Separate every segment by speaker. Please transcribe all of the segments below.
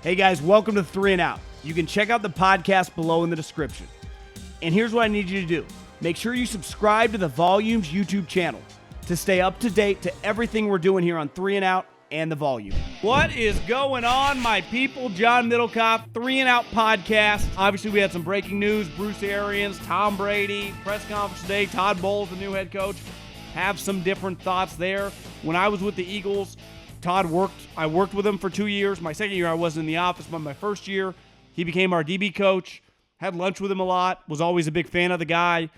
Speaker 1: Hey guys, welcome to 3 and Out. You can check out the podcast below in the description. And here's what I need you to do. Make sure you subscribe to the Volumes YouTube channel to stay up to date to everything we're doing here on 3 and Out and the Volume. What is going on, my people? John Middlekauff, 3 and Out podcast. Obviously, we had some breaking news. Bruce Arians, Tom Brady, press conference today. Todd Bowles, the new head coach. Have some different thoughts there. When I was with the Eagles, I worked with him for 2 years. My second year, I wasn't in the office, but my first year, he became our DB coach. Had lunch with him a lot. Was always a big fan of the guy.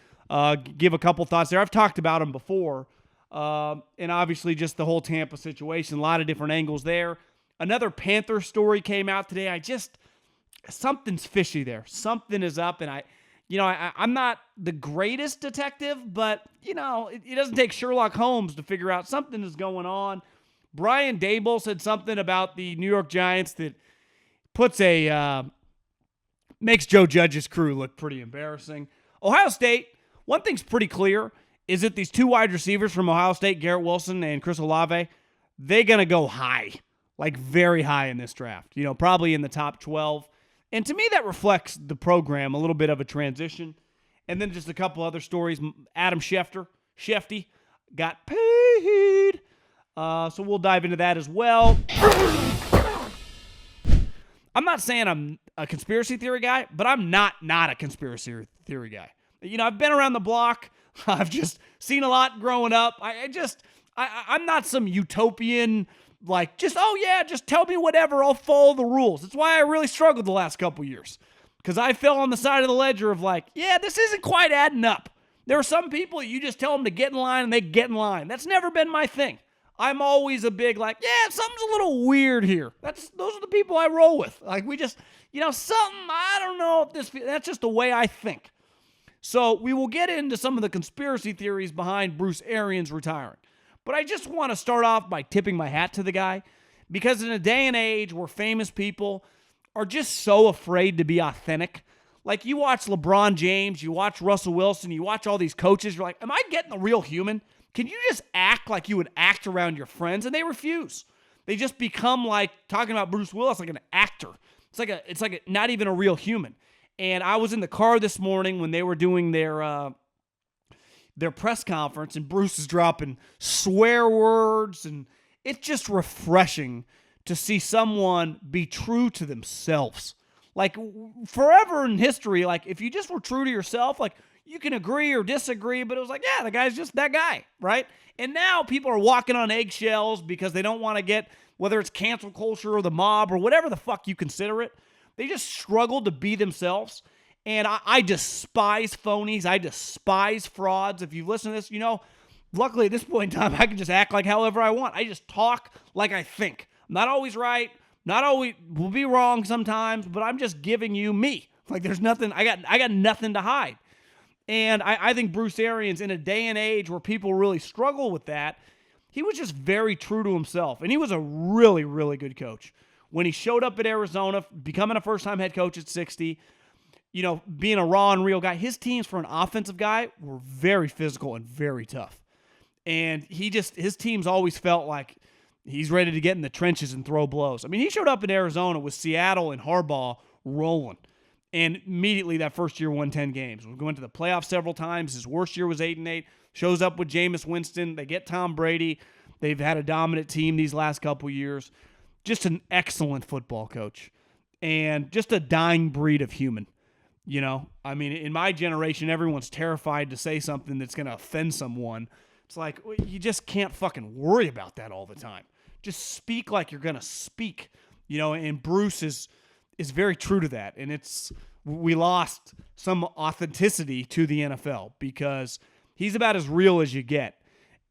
Speaker 1: Give a couple thoughts there. I've talked about him before. And obviously just the whole Tampa situation. A lot of different angles there. Another Panther story came out today. Something's fishy there. Something is up. And I'm not the greatest detective, but, it doesn't take Sherlock Holmes to figure out something is going on. Brian Dabo said something about the New York Giants that makes Joe Judge's crew look pretty embarrassing. Ohio State, one thing's pretty clear, is that these two wide receivers from Ohio State, Garrett Wilson and Chris Olave, they're going to go high, like very high in this draft, probably in the top 12. And to me, that reflects the program, a little bit of a transition. And then just a couple other stories. Adam Schefter, got paid. So we'll dive into that as well. I'm not saying I'm a conspiracy theory guy, but I'm not a conspiracy theory guy. I've been around the block. I've just seen a lot growing up. I'm not some utopian, just tell me whatever, I'll follow the rules. That's why I really struggled the last couple years. Because I fell on the side of the ledger of this isn't quite adding up. There are some people, you just tell them to get in line and they get in line. That's never been my thing. I'm always a big something's a little weird here. Those are the people I roll with. Something, I don't know if that's just the way I think. So we will get into some of the conspiracy theories behind Bruce Arians retiring. But I just want to start off by tipping my hat to the guy, because in a day and age where famous people are just so afraid to be authentic, you watch LeBron James, you watch Russell Wilson, you watch all these coaches, you're like, am I getting a real human? Can you just act like you would act around your friends? And they refuse. They just become talking about Bruce Willis like an actor. It's not even a real human. And I was in the car this morning when they were doing their press conference, and Bruce is dropping swear words, and it's just refreshing to see someone be true to themselves. Forever in history, if you just were true to yourself, you can agree or disagree, but it was the guy's just that guy, right? And now people are walking on eggshells because they don't want to get, whether it's cancel culture or the mob or whatever the fuck you consider it, they just struggle to be themselves. And I despise phonies. I despise frauds. If you listen to this, luckily at this point in time, I can just act like however I want. I just talk like I think. I'm not always right. Not always, will be wrong sometimes, but I'm just giving you me. There's nothing, I got nothing to hide. And I think Bruce Arians, in a day and age where people really struggle with that, he was just very true to himself. And he was a really, really good coach. When he showed up at Arizona, becoming a first-time head coach at 60, being a raw and real guy, his teams for an offensive guy were very physical and very tough. And his teams always felt like he's ready to get in the trenches and throw blows. I mean, he showed up in Arizona with Seattle and Harbaugh rolling. And immediately that first year won 10 games. We went to the playoffs several times. His worst year was 8-8. Shows up with Jameis Winston. They get Tom Brady. They've had a dominant team these last couple years. Just an excellent football coach. And just a dying breed of human. In my generation, everyone's terrified to say something that's going to offend someone. It's you just can't fucking worry about that all the time. Just speak like you're going to speak. And Bruce is very true to that. And we lost some authenticity to the NFL because he's about as real as you get.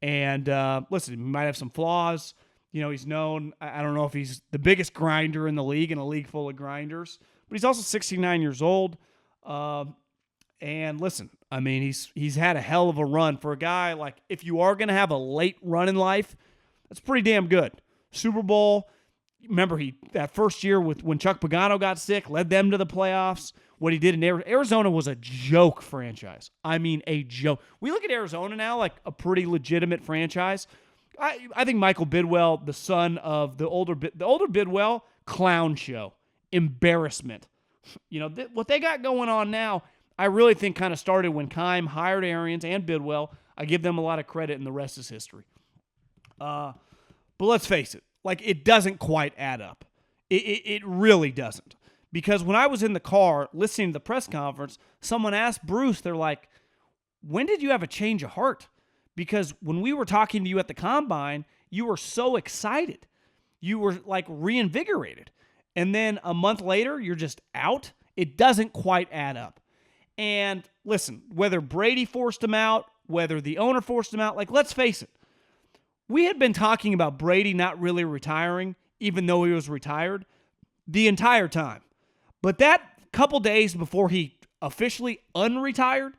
Speaker 1: And listen, he might have some flaws. He's known, I don't know if he's the biggest grinder in the league, in a league full of grinders, but he's also 69 years old. And listen, he's had a hell of a run for a guy. If you are going to have a late run in life, that's pretty damn good. Super Bowl. Remember, that first year when Chuck Pagano got sick, led them to the playoffs. What he did in Arizona was a joke franchise. A joke. We look at Arizona now like a pretty legitimate franchise. I think Michael Bidwell, the son of the older Bidwell, clown show. embarrassment. What they got going on now, I really think kind of started when Keim hired Arians and Bidwell. I give them a lot of credit, and the rest is history. But let's face it, it doesn't quite add up. It really doesn't. Because when I was in the car listening to the press conference, someone asked Bruce, they're like, when did you have a change of heart? Because when we were talking to you at the Combine, you were so excited. You were reinvigorated. And then a month later, you're just out. It doesn't quite add up. And listen, whether Brady forced him out, whether the owner forced him out, let's face it. We had been talking about Brady not really retiring, even though he was retired, the entire time. But that couple days before he officially unretired,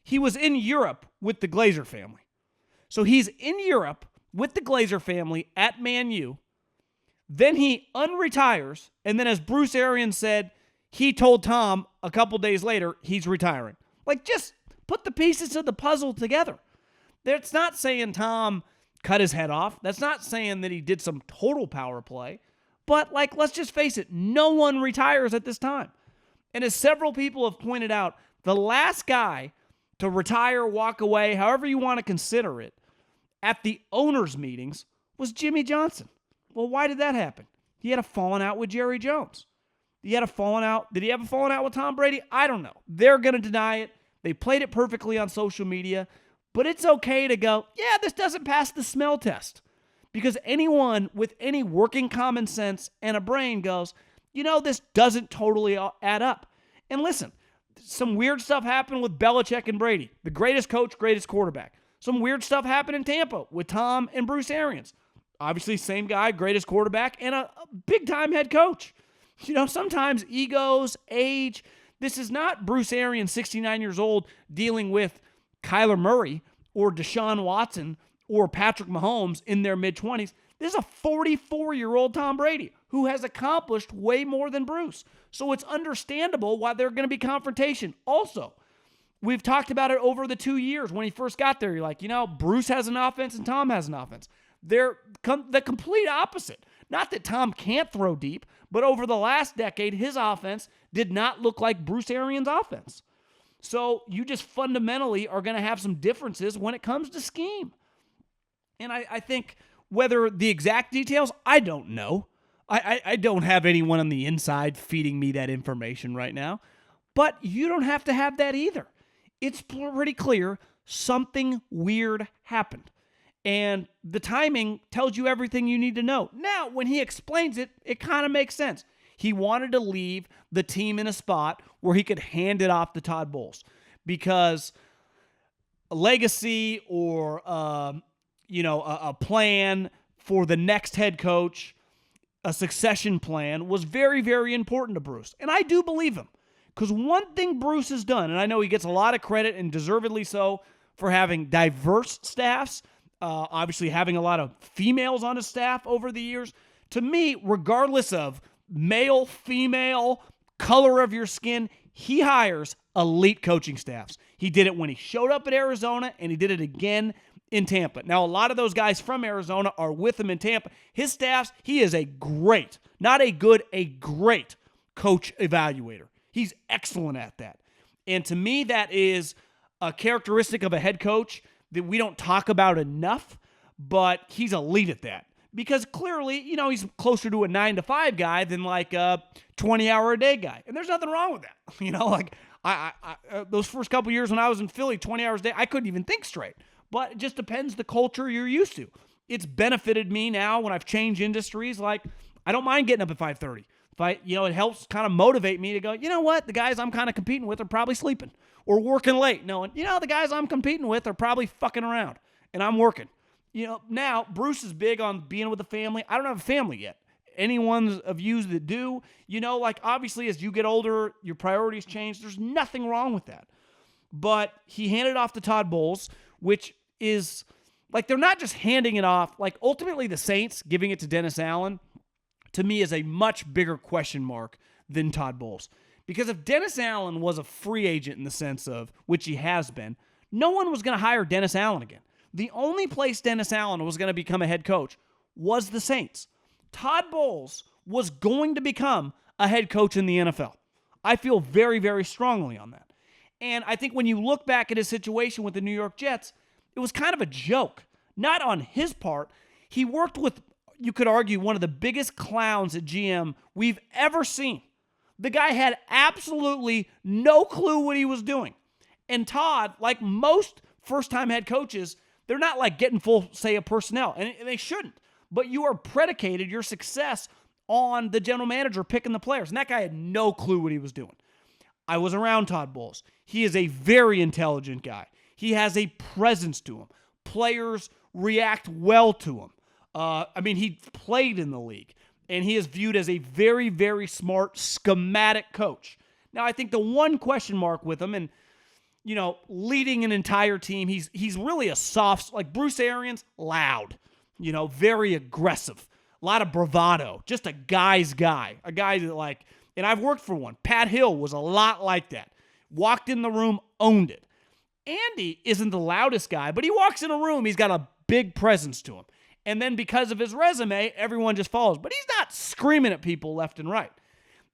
Speaker 1: he was in Europe with the Glazer family. So he's in Europe with the Glazer family at Man U. Then he unretires, and then as Bruce Arians said, he told Tom a couple days later he's retiring. Just put the pieces of the puzzle together. That's not saying Tom cut his head off. That's not saying that he did some total power play. But, let's just face it, no one retires at this time. And as several people have pointed out, the last guy to retire, walk away, however you want to consider it, at the owners' meetings was Jimmy Johnson. Well, why did that happen? He had a falling out with Jerry Jones. Did he have a falling out with Tom Brady? I don't know. They're going to deny it. They played it perfectly on social media. But it's okay to go, yeah, this doesn't pass the smell test. Because anyone with any working common sense and a brain goes, this doesn't totally add up. And listen, some weird stuff happened with Belichick and Brady. The greatest coach, greatest quarterback. Some weird stuff happened in Tampa with Tom and Bruce Arians. Obviously, same guy, greatest quarterback, and a big-time head coach. Sometimes egos, age. This is not Bruce Arians, 69 years old, dealing with Kyler Murray or Deshaun Watson or Patrick Mahomes in their mid-20s. This is a 44-year-old Tom Brady who has accomplished way more than Bruce. So it's understandable why there's going to be confrontation. Also, we've talked about it over the 2 years. When he first got there, you're like, Bruce has an offense and Tom has an offense. They're the complete opposite. Not that Tom can't throw deep, but over the last decade, his offense did not look like Bruce Arians' offense. So you just fundamentally are going to have some differences when it comes to scheme. And I think whether the exact details, I don't know. I don't have anyone on the inside feeding me that information right now. But you don't have to have that either. It's pretty clear something weird happened. And the timing tells you everything you need to know. Now, when he explains it, it kind of makes sense. He wanted to leave the team in a spot where he could hand it off to Todd Bowles. Because a legacy or a plan for the next head coach, a succession plan, was very, very important to Bruce. And I do believe him. Because one thing Bruce has done, and I know he gets a lot of credit, and deservedly so, for having diverse staffs, obviously having a lot of females on his staff over the years. To me, regardless of male, female, color of your skin, he hires elite coaching staffs. He did it when he showed up at Arizona, and he did it again in Tampa. Now, a lot of those guys from Arizona are with him in Tampa. His staffs, he is a great, not a good, a great coach evaluator. He's excellent at that. And to me, that is a characteristic of a head coach that we don't talk about enough, but he's elite at that. Because clearly, he's closer to a 9-to-5 guy than like a 20-hour-a-day guy. And there's nothing wrong with that. I those first couple years when I was in Philly, 20 hours a day, I couldn't even think straight. But it just depends the culture you're used to. It's benefited me now when I've changed industries. I don't mind getting up at 5:30. It helps kind of motivate me to go, you know what? The guys I'm kind of competing with are probably sleeping or working late. Knowing, the guys I'm competing with are probably fucking around and I'm working. Now Bruce is big on being with the family. I don't have a family yet. Anyone of you that do, obviously as you get older, your priorities change. There's nothing wrong with that. But he handed off to Todd Bowles, which is they're not just handing it off. Ultimately the Saints giving it to Dennis Allen, to me, is a much bigger question mark than Todd Bowles. Because if Dennis Allen was a free agent in the sense of, which he has been, no one was going to hire Dennis Allen again. The only place Dennis Allen was going to become a head coach was the Saints. Todd Bowles was going to become a head coach in the NFL. I feel very, very strongly on that. And I think when you look back at his situation with the New York Jets, it was kind of a joke. Not on his part. He worked with, you could argue, one of the biggest clowns at GM we've ever seen. The guy had absolutely no clue what he was doing. And Todd, like most first-time head coaches, they're not like getting full say of personnel, and they shouldn't. But you are predicated your success on the general manager picking the players. And that guy had no clue what he was doing. I was around Todd Bowles. He is a very intelligent guy. He has a presence to him. Players react well to him. He played in the league, and he is viewed as a very, very smart, schematic coach. Now, I think the one question mark with him, and leading an entire team, he's really a soft, like Bruce Arians, loud, very aggressive, a lot of bravado, just a guy's guy, a guy that and I've worked for one. Pat Hill was a lot like that. Walked in the room, owned it. Andy isn't the loudest guy, but he walks in a room, he's got a big presence to him. And then because of his resume, everyone just follows. But he's not screaming at people left and right.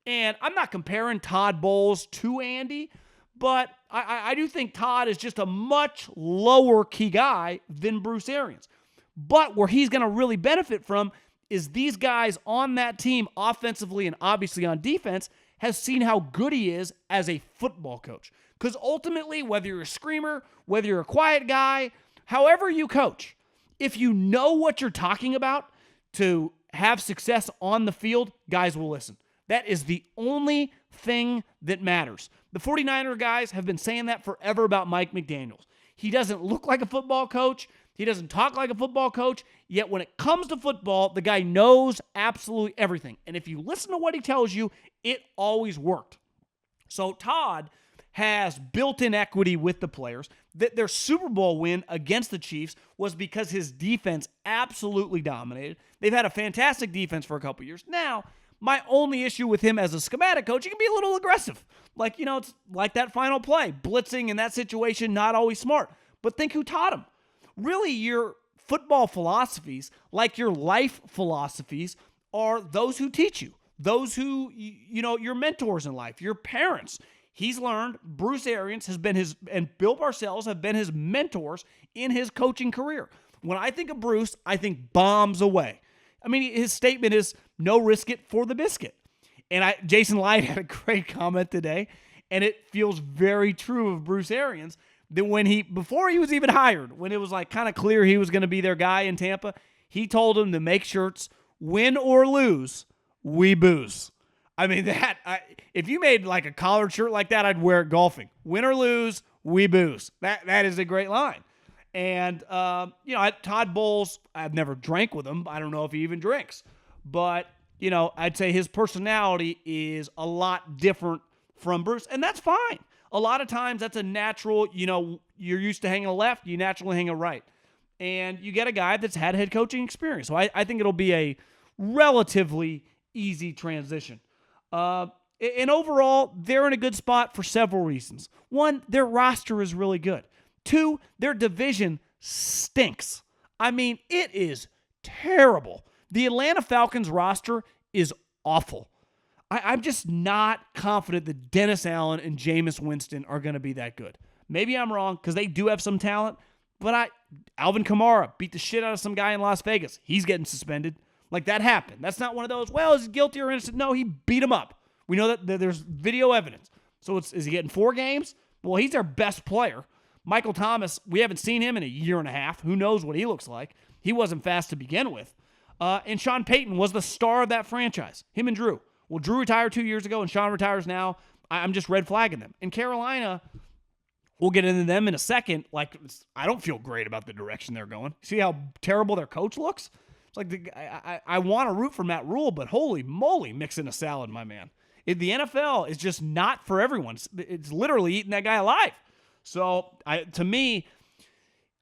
Speaker 1: And I'm not comparing Todd Bowles to Andy, but I do think Todd is just a much lower key guy than Bruce Arians. But where he's going to really benefit from is these guys on that team, offensively and obviously on defense, has seen how good he is as a football coach. Because ultimately, whether you're a screamer, whether you're a quiet guy, however you coach, if you know what you're talking about to have success on the field, guys will listen. That is the only thing that matters. The 49er guys have been saying that forever about Mike McDaniels. He doesn't look like a football coach. He doesn't talk like a football coach. Yet when it comes to football, the guy knows absolutely everything. And if you listen to what he tells you, it always worked. So Todd has built-in equity with the players. Their Super Bowl win against the Chiefs was because his defense absolutely dominated. They've had a fantastic defense for a couple years. Now, my only issue with him as a schematic coach, he can be a little aggressive. It's like that final play. Blitzing in that situation, not always smart. But think who taught him. Really, your football philosophies, like your life philosophies, are those who teach you. Those who, your mentors in life, your parents. He's learned, Bruce Arians has been and Bill Parcells have been his mentors in his coaching career. When I think of Bruce, I think bombs away. His statement is no risk it for the biscuit. And Jason Light had a great comment today, and it feels very true of Bruce Arians, that before he was even hired, when it was kind of clear he was going to be their guy in Tampa, he told him to make shirts, win or lose, we booze. If you made a collared shirt like that, I'd wear it golfing. Win or lose, we booze. That is a great line. And, Todd Bowles, I've never drank with him. I don't know if he even drinks. But, I'd say his personality is a lot different from Bruce. And that's fine. A lot of times that's a natural, you're used to hanging a left, you naturally hang a right. And you get a guy that's had head coaching experience. So I think it'll be a relatively easy transition. And overall, they're in a good spot for several reasons. One, their roster is really good. Two, their division stinks. It is terrible. The Atlanta Falcons roster is awful. I'm just not confident that Dennis Allen and Jameis Winston are going to be that good. Maybe I'm wrong because they do have some talent, but Alvin Kamara beat the shit out of some guy in Las Vegas. He's getting suspended. That happened. That's not one of those, is he guilty or innocent? No, he beat him up. We know that there's video evidence. So is he getting 4 games? Well, he's their best player. Michael Thomas, we haven't seen him in a year and a half. Who knows what he looks like? He wasn't fast to begin with. And Sean Payton was the star of that franchise, him and Drew. Well, Drew retired 2 years ago, and Sean retires now. I'm just red flagging them. In Carolina, we'll get into them in a second. I don't feel great about the direction they're going. See how terrible their coach looks? It's I want to root for Matt Rule, but holy moly, mixing a salad, my man. The NFL is just not for everyone. It's literally eating that guy alive. So, to me,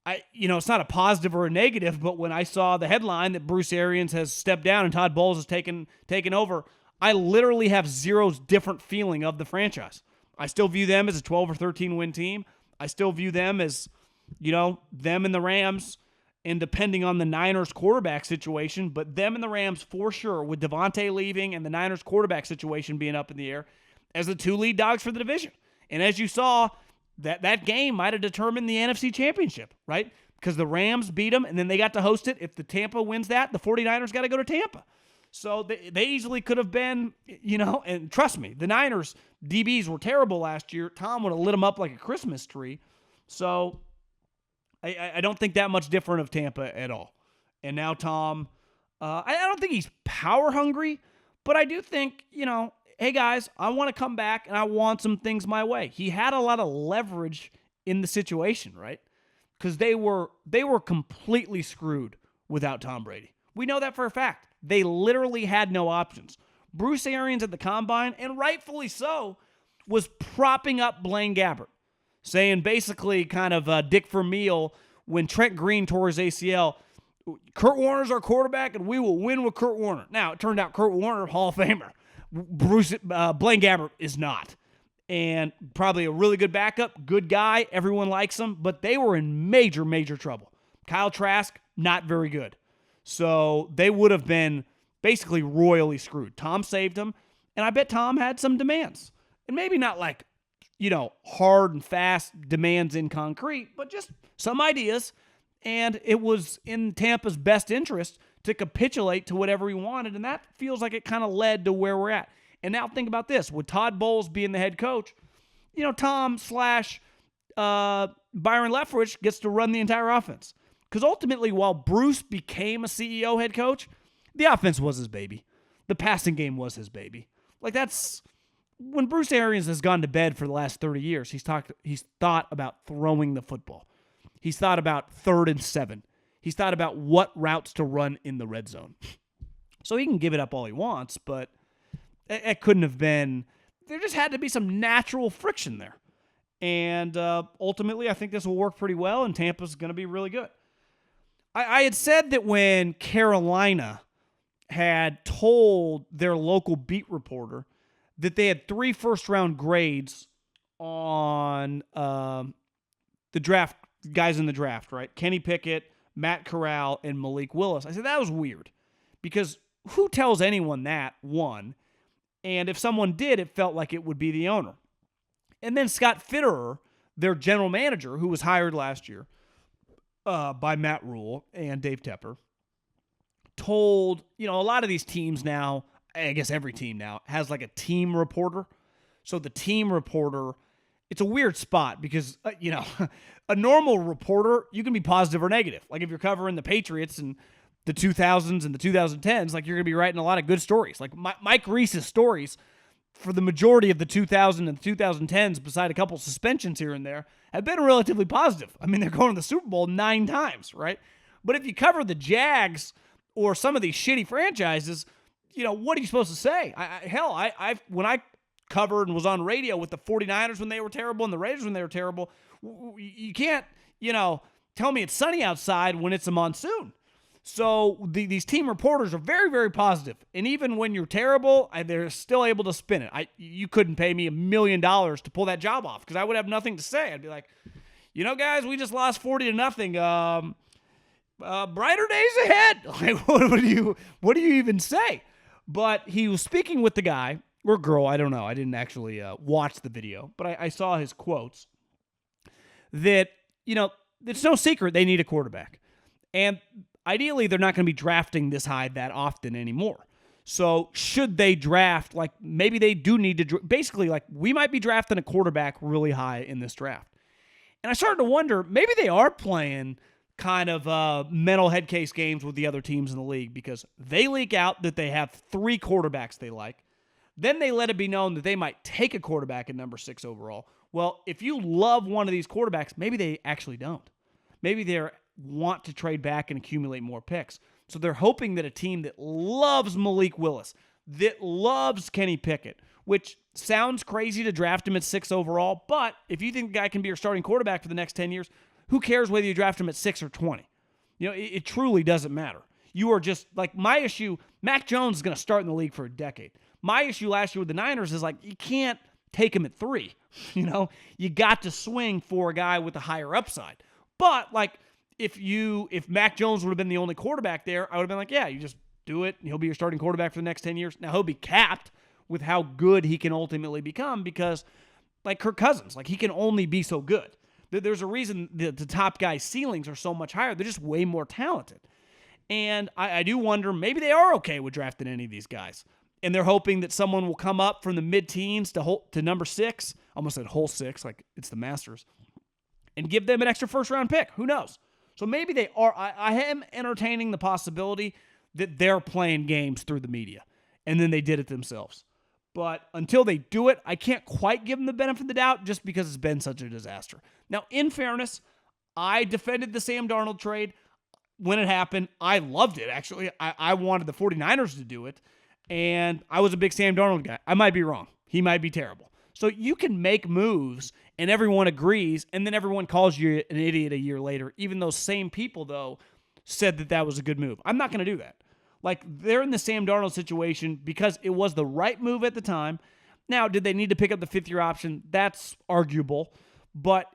Speaker 1: it's not a positive or a negative, but when I saw the headline that Bruce Arians has stepped down and Todd Bowles has taken over, I literally have zero different feeling of the franchise. I still view them as a 12 or 13 win team. I still view them as, them and the Rams and depending on the Niners quarterback situation, but them and the Rams for sure, with Devontae leaving and the Niners quarterback situation being up in the air, as the 2 lead dogs for the division. And as you saw, that game might have determined the NFC Championship, right? Because the Rams beat them, and then they got to host it. If the Tampa wins that, the 49ers got to go to Tampa. So they easily could have been, and trust me, the Niners DBs were terrible last year. Tom would have lit them up like a Christmas tree. So I don't think that much different of Tampa at all. And now Tom, I don't think he's power hungry, but I do think, hey guys, I want to come back and I want some things my way. He had a lot of leverage in the situation, right? Because they were completely screwed without Tom Brady. We know that for a fact. They literally had no options. Bruce Arians at the Combine, and rightfully so, was propping up Blaine Gabbert, saying basically kind of Dick Vermeil when Trent Green tore his ACL, Kurt Warner's our quarterback and we will win with Kurt Warner. Now, it turned out Kurt Warner, Hall of Famer. Blaine Gabbert is not. And probably a really good backup, good guy, everyone likes him, but they were in major, major trouble. Kyle Trask, not very good. So they would have been basically royally screwed. Tom saved them, and I bet Tom had some demands. And maybe not like, hard and fast demands in concrete, but just some ideas. And it was in Tampa's best interest to capitulate to whatever he wanted, and that feels like it kind of led to where we're at. And now think about this. With Todd Bowles being the head coach, Tom / Byron Leftwich gets to run the entire offense. Because ultimately, while Bruce became a CEO head coach, the offense was his baby. The passing game was his baby. Like that's when Bruce Arians has gone to bed for the last 30 years, he's thought about throwing the football. He's thought about 3rd and 7. He's thought about what routes to run in the red zone. So he can give it up all he wants, but it couldn't have been. There just had to be some natural friction there. And ultimately, I think this will work pretty well, and Tampa's going to be really good. I had said that when Carolina had told their local beat reporter that they had 3 first-round grades on the draft, guys in the draft, right? Kenny Pickett, Matt Corral, and Malik Willis. I said that was weird because who tells anyone that, one? And if someone did, it felt like it would be the owner. And then Scott Fitterer, their general manager, who was hired last year by Matt Rule and Dave Tepper, told, a lot of these teams now, I guess every team now, has like a team reporter. So the team reporter, it's a weird spot because, a normal reporter, you can be positive or negative. Like if you're covering the Patriots and the 2000s and the 2010s, like you're going to be writing a lot of good stories. Like Mike Reese's stories for the majority of the 2000 and the 2010s, beside a couple suspensions here and there, have been relatively positive. I mean, they're going to the Super Bowl 9 times, right? But if you cover the Jags or some of these shitty franchises, what are you supposed to say? When I covered and was on radio with the 49ers when they were terrible and the Raiders when they were terrible, you can't, tell me it's sunny outside when it's a monsoon. So these team reporters are very, very positive. And even when you're terrible, they're still able to spin it. You couldn't pay me $1 million to pull that job off because I would have nothing to say. I'd be like, guys, we just lost 40-0. Brighter days ahead. Like, what do you even say? But he was speaking with the guy or girl. I don't know. I didn't actually watch the video, but I saw his quotes that, it's no secret they need a quarterback. And ideally, they're not going to be drafting this high that often anymore. So should they draft, like maybe they do need to, basically like we might be drafting a quarterback really high in this draft. And I started to wonder, maybe they are playing kind of mental head case games with the other teams in the league because they leak out that they have 3 quarterbacks they like. Then they let it be known that they might take a quarterback at number 6 overall. Well, if you love one of these quarterbacks, maybe they actually don't. Maybe they're want to trade back and accumulate more picks. So they're hoping that a team that loves Malik Willis, that loves Kenny Pickett, which sounds crazy to draft him at 6 overall, but if you think the guy can be your starting quarterback for the next 10 years, who cares whether you draft him at 6 or 20? It truly doesn't matter. You are just, like, my issue, Mac Jones is going to start in the league for a decade. My issue last year with the Niners is, like, you can't take him at 3. You got to swing for a guy with a higher upside. But, like, if Mac Jones would have been the only quarterback there, I would have been like, yeah, you just do it. And he'll be your starting quarterback for the next 10 years. Now he'll be capped with how good he can ultimately become because like Kirk Cousins, like he can only be so good. There's a reason the top guys' ceilings are so much higher. They're just way more talented. And I do wonder, maybe they are okay with drafting any of these guys. And they're hoping that someone will come up from the mid-teens to number 6. Almost said hole 6, like it's the Masters. And give them an extra first-round pick. Who knows? So maybe they are. I am entertaining the possibility that they're playing games through the media. And then they did it themselves. But until they do it, I can't quite give them the benefit of the doubt just because it's been such a disaster. Now, in fairness, I defended the Sam Darnold trade when it happened. I loved it, actually. I wanted the 49ers to do it, and I was a big Sam Darnold guy. I might be wrong. He might be terrible. So you can make moves, and everyone agrees, and then everyone calls you an idiot a year later, even those same people, though, said that was a good move. I'm not going to do that. Like, they're in the Sam Darnold situation because it was the right move at the time. Now, did they need to pick up the 5th-year option? That's arguable. But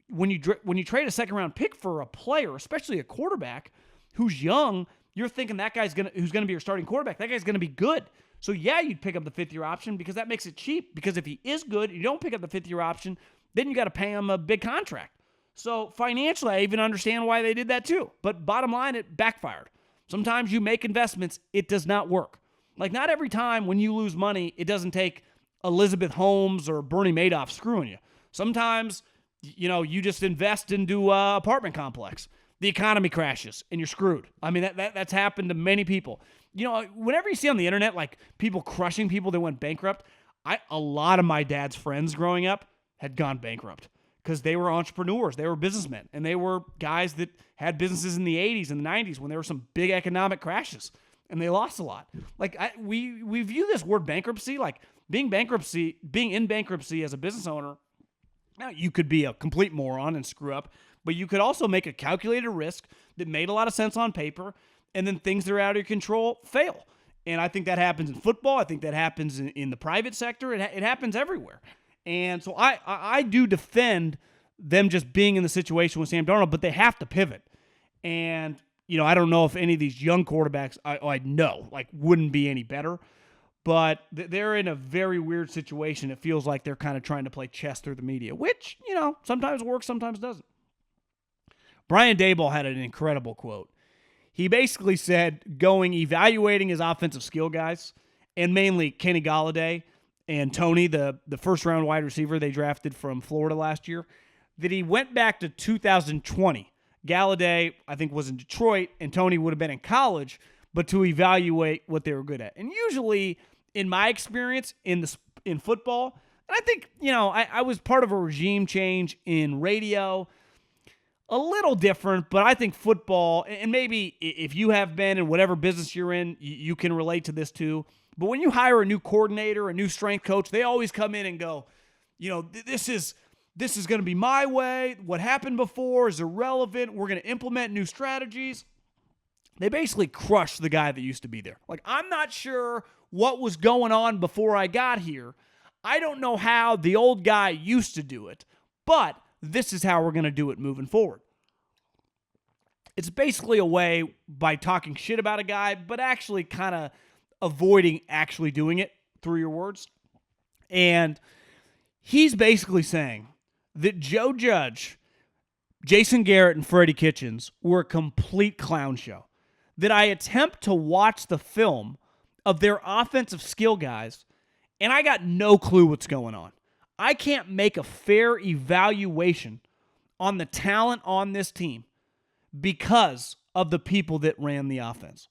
Speaker 1: when you trade a second-round pick for a player, especially a quarterback who's young, you're thinking that guy's who's going to be your starting quarterback, that guy's going to be good. So, yeah, you'd pick up the 5th-year option because that makes it cheap. Because if he is good, you don't pick up the 5th-year option, then you got to pay him a big contract. So, financially, I even understand why they did that too. But bottom line, it backfired. Sometimes you make investments, it does not work. Like, not every time when you lose money, it doesn't take Elizabeth Holmes or Bernie Madoff screwing you. Sometimes, you just invest into an apartment complex. The economy crashes, and you're screwed. I mean, that's happened to many people. Whenever you see on the internet, like, people crushing people that went bankrupt, a lot of my dad's friends growing up had gone bankrupt. Because they were entrepreneurs, they were businessmen, and they were guys that had businesses in the 80s and the 90s when there were some big economic crashes, and they lost a lot. Like, we view this word bankruptcy, like being in bankruptcy as a business owner. Now, you could be a complete moron and screw up, but you could also make a calculated risk that made a lot of sense on paper, and then things that are out of your control fail. And I think that happens in football. I think that happens in the private sector. It happens everywhere. And so I do defend them just being in the situation with Sam Darnold, but they have to pivot. And, I don't know if any of these young quarterbacks, I know, like, wouldn't be any better. But they're in a very weird situation. It feels like they're kind of trying to play chess through the media, which, sometimes works, sometimes doesn't. Brian Dabo had an incredible quote. He basically said evaluating his offensive skill guys, and mainly Kenny Golladay, and Tony, the first-round wide receiver they drafted from Florida last year, that he went back to 2020. Golladay, I think, was in Detroit, and Tony would have been in college, but to evaluate what they were good at. And usually, in my experience in football, and I think, I was part of a regime change in radio, a little different, but I think football, and maybe if you have been in whatever business you're in, you can relate to this too. But when you hire a new coordinator, a new strength coach, they always come in and go, this is going to be my way. What happened before is irrelevant. We're going to implement new strategies. They basically crush the guy that used to be there. Like, I'm not sure what was going on before I got here. I don't know how the old guy used to do it, but this is how we're going to do it moving forward. It's basically a way by talking shit about a guy, but actually kind of avoiding actually doing it through your words. And he's basically saying that Joe Judge, Jason Garrett, and Freddie Kitchens were a complete clown show. That I attempt to watch the film of their offensive skill guys, and I got no clue what's going on. I can't make a fair evaluation on the talent on this team because of the people that ran the offense.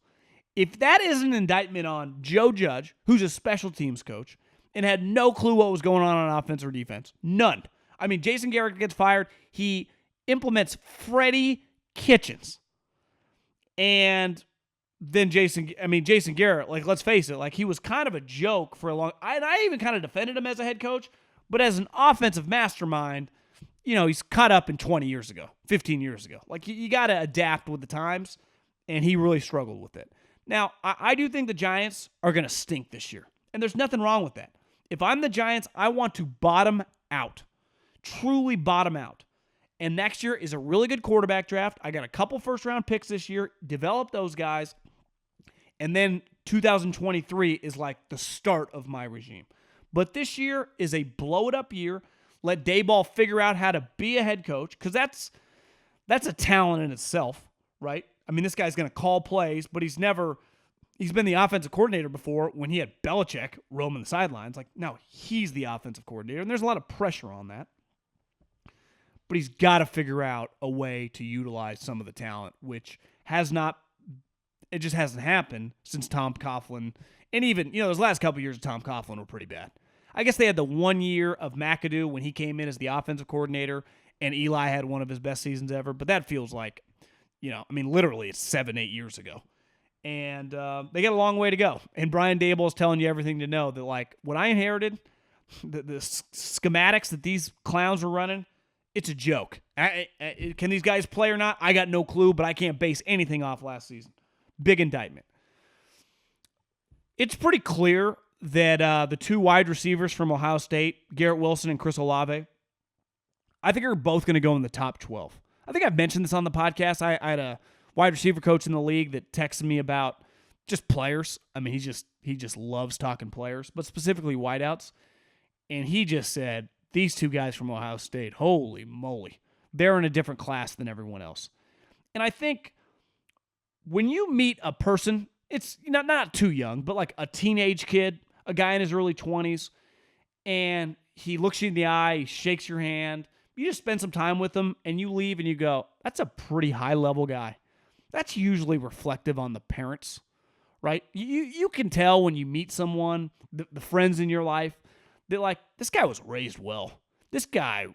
Speaker 1: If that is an indictment on Joe Judge, who's a special teams coach, and had no clue what was going on offense or defense, none. I mean, Jason Garrett gets fired. He implements Freddie Kitchens. And then Jason Garrett, like, let's face it, like, he was kind of a joke for a long, and I even kind of defended him as a head coach, but as an offensive mastermind, he's caught up in 20 years ago, 15 years ago. Like, you got to adapt with the times, and he really struggled with it. Now, I do think the Giants are going to stink this year, and there's nothing wrong with that. If I'm the Giants, I want to bottom out, truly bottom out. And next year is a really good quarterback draft. I got a couple first-round picks this year. Develop those guys. And then 2023 is like the start of my regime. But this year is a blow-it-up year. Let Dabo figure out how to be a head coach, because that's a talent in itself, right? I mean, this guy's going to call plays, but he's been the offensive coordinator before when he had Belichick roaming the sidelines. Like, now he's the offensive coordinator, and there's a lot of pressure on that. But he's got to figure out a way to utilize some of the talent, which it just hasn't happened since Tom Coughlin. And even, those last couple years of Tom Coughlin were pretty bad. I guess they had the 1 year of McAdoo when he came in as the offensive coordinator, and Eli had one of his best seasons ever. But that feels like, literally it's 7-8 years ago. And they got a long way to go. And Brian Dable is telling you everything to know that, like, when I inherited the schematics that these clowns were running, it's a joke. Can these guys play or not? I got no clue, but I can't base anything off last season. Big indictment. It's pretty clear that the two wide receivers from Ohio State, Garrett Wilson and Chris Olave, I think are both going to go in the top 12. I think I've mentioned this on the podcast. I had a wide receiver coach in the league that texted me about just players. I mean, he just loves talking players, but specifically wideouts. And he just said, these two guys from Ohio State, holy moly, they're in a different class than everyone else. And I think when you meet a person, it's not too young, but like a teenage kid, a guy in his early 20s, and he looks you in the eye, he shakes your hand, you just spend some time with him, and you leave and you go, that's a pretty high-level guy. That's usually reflective on the parents, right? You can tell when you meet someone, the friends in your life, they're like, this guy was raised well. This guy,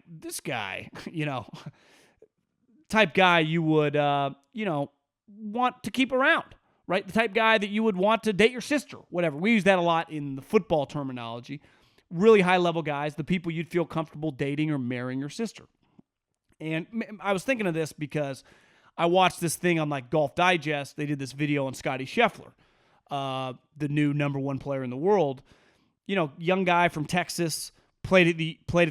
Speaker 1: type guy you would, want to keep around, right? The type guy that you would want to date your sister, whatever. We use that a lot in the football terminology. Really high-level guys, the people you'd feel comfortable dating or marrying your sister. And I was thinking of this because I watched this thing on like Golf Digest. They did this video on Scotty Scheffler, the new number one player in the world. Young guy from Texas, played at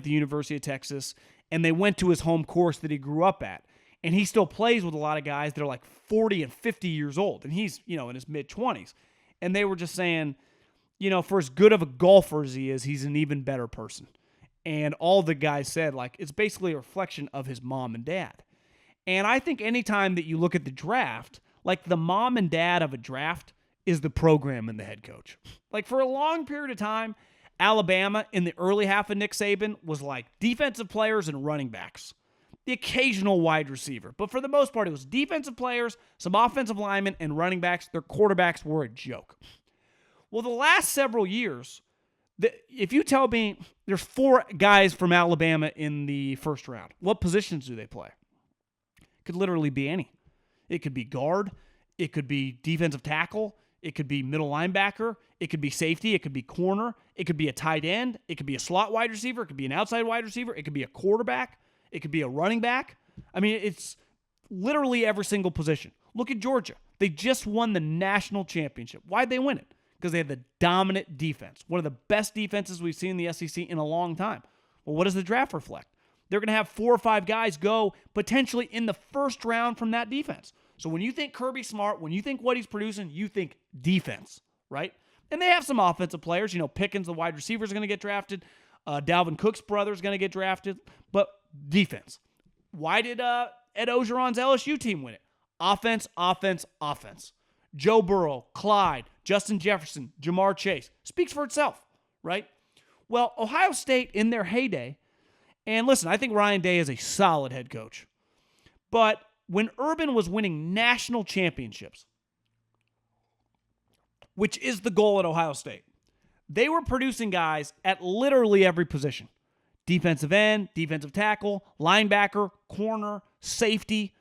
Speaker 1: the University of Texas, and they went to his home course that he grew up at. And he still plays with a lot of guys that are like 40 and 50 years old, and he's, in his mid-20s. And they were just saying, for as good of a golfer as he is, he's an even better person. And all the guys said, like, it's basically a reflection of his mom and dad. And I think anytime that you look at the draft, like the mom and dad of a draft is the program and the head coach. Like for a long period of time, Alabama in the early half of Nick Saban was like defensive players and running backs. The occasional wide receiver. But for the most part, it was defensive players, some offensive linemen, and running backs. Their quarterbacks were a joke. Well, the last several years, if you tell me there's 4 guys from Alabama in the first round, what positions do they play? Could literally be any. It could be guard. It could be defensive tackle. It could be middle linebacker. It could be safety. It could be corner. It could be a tight end. It could be a slot wide receiver. It could be an outside wide receiver. It could be a quarterback. It could be a running back. I mean, it's literally every single position. Look at Georgia. They just won the national championship. Why'd they win it? Because they had the dominant defense. One of the best defenses we've seen in the SEC in a long time. Well, what does the draft reflect? They're going to have 4 or 5 guys go potentially in the first round from that defense. So when you think Kirby Smart, when you think what he's producing, you think defense, right? And they have some offensive players. Pickens, the wide receiver, is going to get drafted. Dalvin Cook's brother is going to get drafted. But defense. Why did Ed Ogeron's LSU team win it? Offense, offense, offense. Joe Burrow, Clyde, Justin Jefferson, Jamar Chase. Speaks for itself, right? Well, Ohio State in their heyday, and listen, I think Ryan Day is a solid head coach. But when Urban was winning national championships, which is the goal at Ohio State, they were producing guys at literally every position. Defensive end, defensive tackle, linebacker, corner, safety,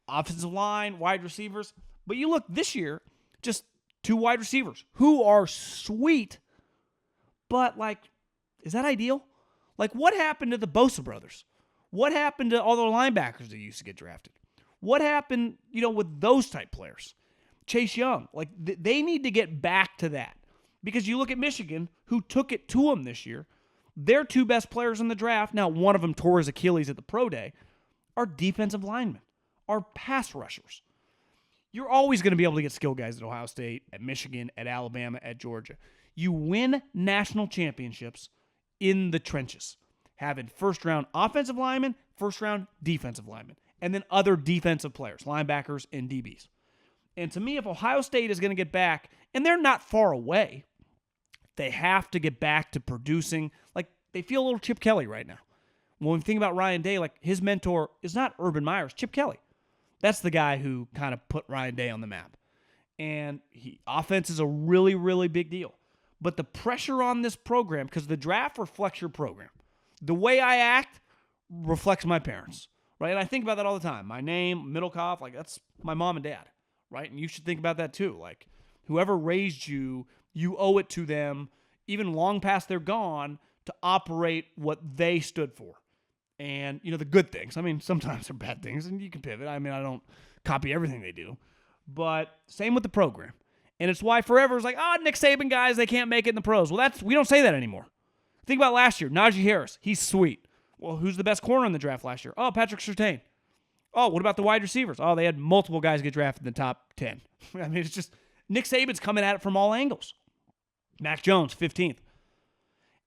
Speaker 1: offensive line, wide receivers. But you look this year, just 2 wide receivers who are sweet, but is that ideal? What happened to the Bosa brothers? What happened to all the linebackers that used to get drafted? What happened, with those type players? Chase Young, they need to get back to that. Because you look at Michigan, who took it to them this year. Their 2 best players in the draft. Now, one of them tore his Achilles at the pro day. our defensive linemen, our pass rushers. You're always going to be able to get skill guys at Ohio State, at Michigan, at Alabama, at Georgia. You win national championships in the trenches, having first-round offensive linemen, first-round defensive linemen, and then other defensive players, linebackers and DBs. And to me, if Ohio State is going to get back, and they're not far away, they have to get back to producing. Like, they feel a little Chip Kelly right now. When we think about Ryan Day, like, his mentor is not Urban Meyer, it's Chip Kelly. That's the guy who kind of put Ryan Day on the map. And offense is a really, really big deal. But the pressure on this program, because the draft reflects your program. The way I act reflects my parents, right? And I think about that all the time. My name, Middlekauff, like, that's my mom and dad, right? And you should think about that too. Like, whoever raised you, you owe it to them, even long past they're gone, to operate what they stood for. And, the good things. I mean, sometimes they're bad things, and you can pivot. I mean, I don't copy everything they do. But same with the program. And it's why forever it's like, Nick Saban guys, they can't make it in the pros. Well, we don't say that anymore. Think about last year. Najee Harris, he's sweet. Well, who's the best corner in the draft last year? Oh, Patrick Surtain. Oh, what about the wide receivers? Oh, they had multiple guys get drafted in the top 10. I mean, it's just Nick Saban's coming at it from all angles. Mac Jones, 15th.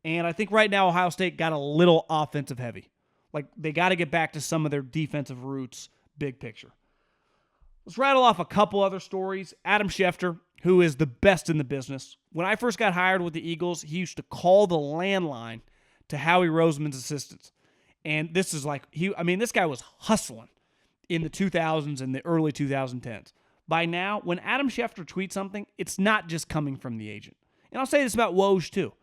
Speaker 1: And I think right now Ohio State got a little offensive heavy. Like, they got to get back to some of their defensive roots, big picture. Let's rattle off a couple other stories. Adam Schefter, who is the best in the business. When I first got hired with the Eagles, he used to call the landline to Howie Roseman's assistants. And this is like, this guy was hustling in the 2000s and the early 2010s. By now, when Adam Schefter tweets something, it's not just coming from the agent. And I'll say this about Woj, too.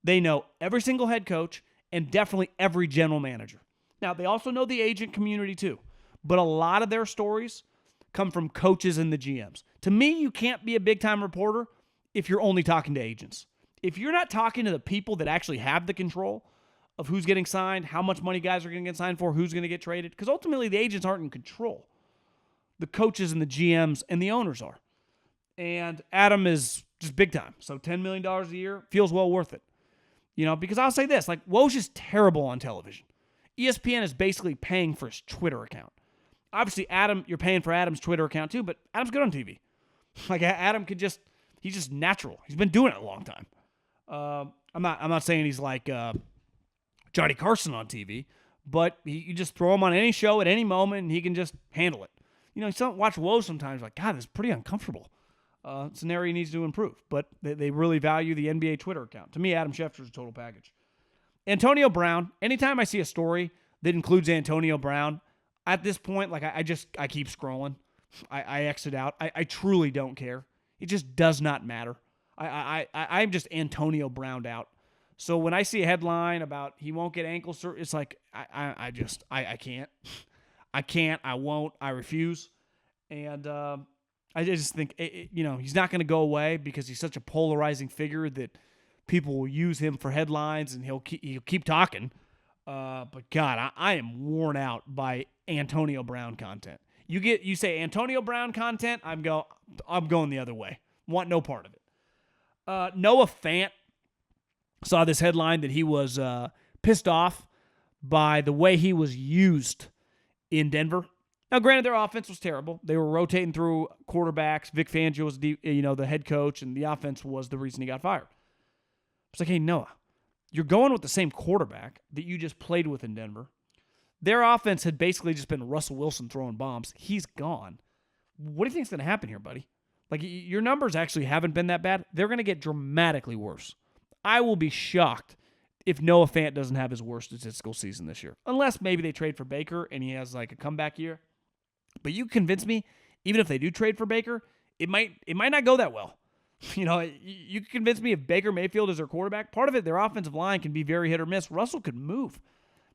Speaker 1: They know every single head coach and definitely every general manager. Now, they also know the agent community, too. But a lot of their stories come from coaches and the GMs. To me, you can't be a big-time reporter if you're only talking to agents. If you're not talking to the people that actually have the control of who's getting signed, how much money guys are going to get signed for, who's going to get traded, because ultimately the agents aren't in control. The coaches and the GMs and the owners are. And Adam is just big time. So $10 million a year feels well worth it. Because I'll say this, like, Woj is terrible on television. ESPN is basically paying for his Twitter account. Obviously, Adam, you're paying for Adam's Twitter account too, but Adam's good on TV. Like, Adam he's just natural. He's been doing it a long time. I'm not saying he's like Johnny Carson on TV, but you just throw him on any show at any moment and he can just handle it. You watch Woj sometimes, like, God, it's pretty uncomfortable. It's an area he needs to improve, but they really value the NBA Twitter account. To me, Adam Schefter's a total package. Antonio Brown, anytime I see a story that includes Antonio Brown, at this point, like, I keep scrolling. I exit out. I truly don't care. It just does not matter. I'm just Antonio Browned out. So when I see a headline about he won't get ankle surgery, it's like, I can't. I can't. I won't. I refuse. And I just think, he's not going to go away because he's such a polarizing figure that people will use him for headlines and he'll keep talking. But God, I am worn out by Antonio Brown content. You say Antonio Brown content, I'm going the other way. Want no part of it. Noah Fant saw this headline that he was pissed off by the way he was used in Denver. Now, granted, their offense was terrible. They were rotating through quarterbacks. Vic Fangio was the head coach, and the offense was the reason he got fired. It's like, hey, Noah, you're going with the same quarterback that you just played with in Denver. Their offense had basically just been Russell Wilson throwing bombs. He's gone. What do you think is going to happen here, buddy? Like, your numbers actually haven't been that bad. They're going to get dramatically worse. I will be shocked if Noah Fant doesn't have his worst statistical season this year. Unless maybe they trade for Baker and he has like a comeback year. But you convince me, even if they do trade for Baker, it might not go that well. You can convince me if Baker Mayfield is their quarterback. Part of it, their offensive line can be very hit or miss. Russell could move.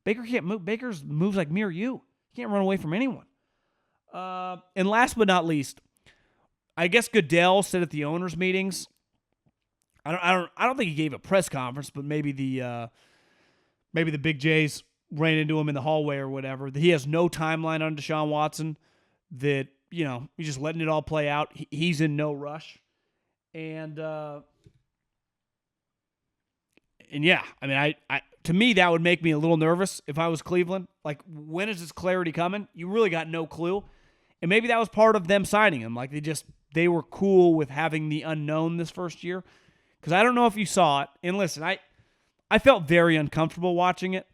Speaker 1: Baker can't move. Baker moves like me or you. He can't run away from anyone. And last but not least, I guess Goodell said at the owners' meetings, I don't think he gave a press conference, but maybe the Big J's ran into him in the hallway or whatever, that he has no timeline on Deshaun Watson, that, he's just letting it all play out. He's in no rush. And yeah, I mean, to me, that would make me a little nervous if I was Cleveland. Like, when is this clarity coming? You really got no clue. And maybe that was part of them signing him. Like, they were cool with having the unknown this first year. Because I don't know if you saw it. And listen, I felt very uncomfortable watching it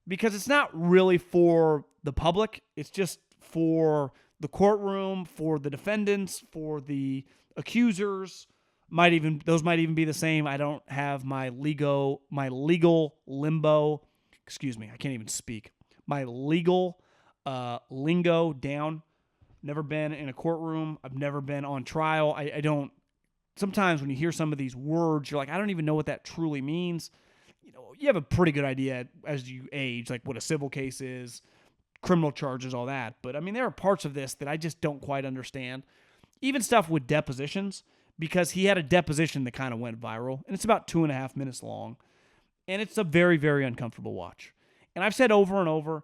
Speaker 1: because it's not really for the public. It's just for the courtroom, for the defendants, for the accusers. Those might even be the same. I don't have my legal limbo. Excuse me, I can't even speak. My legal lingo down. Never been in a courtroom. I've never been on trial. I don't. Sometimes when you hear some of these words, you're like, I don't even know what that truly means. You know, you have a pretty good idea as you age, like what a civil case is, criminal charges, all that. But I mean, there are parts of this that I just don't quite understand. Even stuff with depositions, because he had a deposition that kind of went viral, and it's about 2.5 minutes long, and it's a very, very uncomfortable watch. And I've said over and over,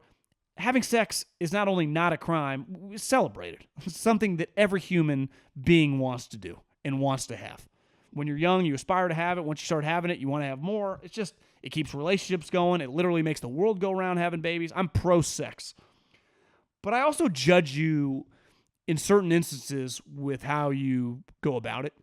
Speaker 1: having sex is not only not a crime, it's celebrated. It's something that every human being wants to do and wants to have. When you're young, you aspire to have it. Once you start having it, you want to have more. It keeps relationships going. It literally makes the world go round having babies. I'm pro-sex. But I also judge you in certain instances with how you go about it.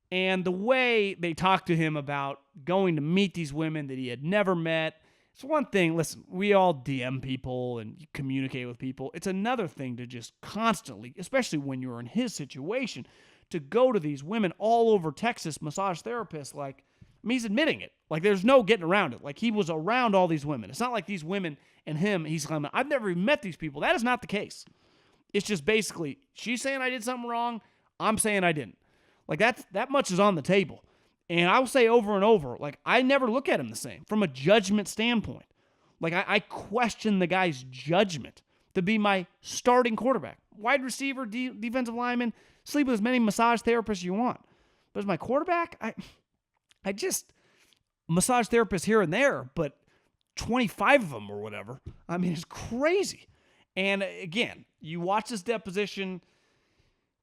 Speaker 1: And the way they talk to him about going to meet these women that he had never met. It's one thing, listen, we all DM people and communicate with people. It's another thing to just constantly, especially when you're in his situation, to go to these women all over Texas, massage therapists, like, I mean, he's admitting it. Like, there's no getting around it. Like, he was around all these women. It's not like these women and him, he's claiming, I've never even met these people. That is not the case. It's just basically, she's saying I did something wrong, I'm saying I didn't. Like, that much is on the table. And I will say over and over, like, I never look at him the same from a judgment standpoint. Like, I question the guy's judgment to be my starting quarterback. Wide receiver, defensive lineman, sleep with as many massage therapists as you want. But as my quarterback, I just massage therapists here and there, but 25 of them or whatever. I mean, it's crazy. And again, you watch this deposition,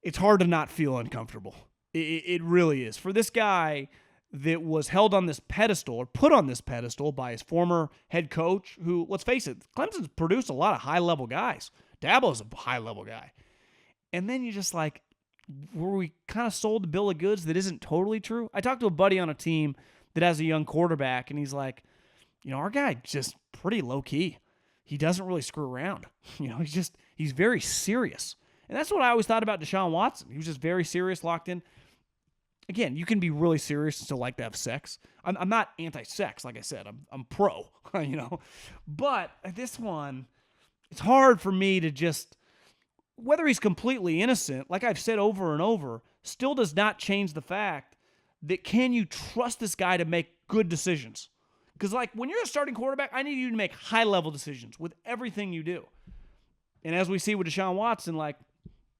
Speaker 1: it's hard to not feel uncomfortable. It really is. For this guy that was held on this pedestal or put on this pedestal by his former head coach, who, let's face it, Clemson's produced a lot of high-level guys. Dabo's a high-level guy. And then you just like, were we kind of sold the bill of goods that isn't totally true? I talked to a buddy on a team that has a young quarterback, and he's like, you know, our guy just pretty low-key. He doesn't really screw around. You know, he's very serious. And that's what I always thought about Deshaun Watson. He was just very serious, locked in. Again, you can be really serious and still like to have sex. I'm not anti-sex, like I said. I'm pro, you know. But this one, it's hard for me to just, whether he's completely innocent, like I've said over and over, still does not change the fact that can you trust this guy to make good decisions? Because, like, when you're a starting quarterback, I need you to make high-level decisions with everything you do. And as we see with Deshaun Watson, like,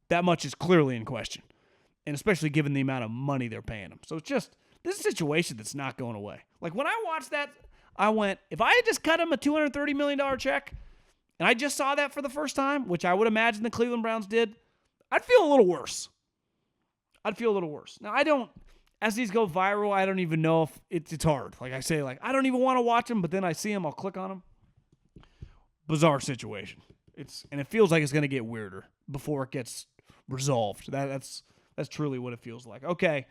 Speaker 1: that much is clearly in question. And especially given the amount of money they're paying him. So it's just, this is a situation that's not going away. Like, when I watched that, I went, if I had just cut him a $230 million check, and I just saw that for the first time, which I would imagine the Cleveland Browns did, I'd feel a little worse. Now, I don't, as these go viral, I don't even know if it's hard. Like I say, like, I don't even want to watch them, but then I see them, I'll click on them. Bizarre situation. And it feels like it's going to get weirder before it gets resolved. That's truly what it feels like. Okay,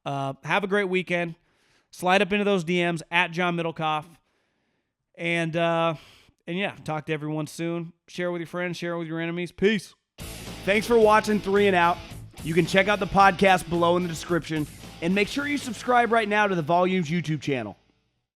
Speaker 1: have a great weekend. Slide up into those DMs at John Middlekauff. And yeah, talk to everyone soon. Share with your friends. Share with your enemies. Peace.
Speaker 2: Thanks for watching 3 and Out. You can check out the podcast below in the description. And make sure you subscribe right now to the Volumes YouTube channel.